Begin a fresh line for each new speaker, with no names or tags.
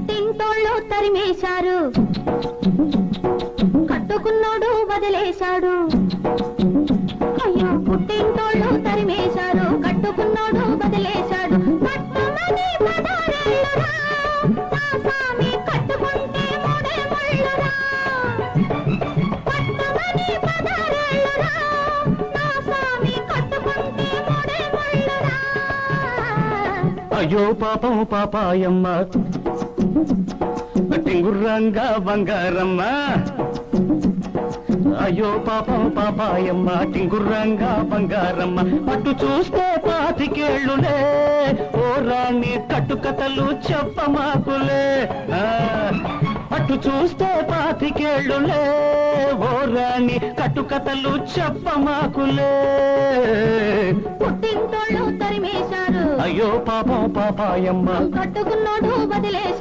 తింటోళ్ళు తరిమేశారు, కట్టుకున్నోడు వదిలేశాడు. అయ్యో పుట్టింటోళ్ళు తరిమేశారు, కట్టుకున్నోడు వదిలేశాడు. కట్టుమని పదారేళ్ళురా, నా స్వామి కట్టుకుంటే మూడే ముళ్ళురా. కట్టుమని పదారేళ్ళురా, నా స్వామి కట్టుకుంటే మూడే ముళ్ళురా.
అయ్యో పాపం పాపాయమ్మ, టింగుర్రంగా బంగారమ్మ. అయ్యో పాపం పాపాయమ్మ, టింగుర్రంగా బంగారమ్మ. అటు చూస్తే 25 ఏళ్ళులే, ఓ రాణి కట్టుకథలు చెప్పమాకులే. అటు చూస్తే 25 ఏళ్ళులే, ఓ రాణి కట్టుకథలు చెప్పమాకులే.
పుట్టింటోళ్ళు తరిమేశారు,
అయ్యో పాపం పాపాయమ్మ,
కట్టుకున్నోడు వదిలేశాడు.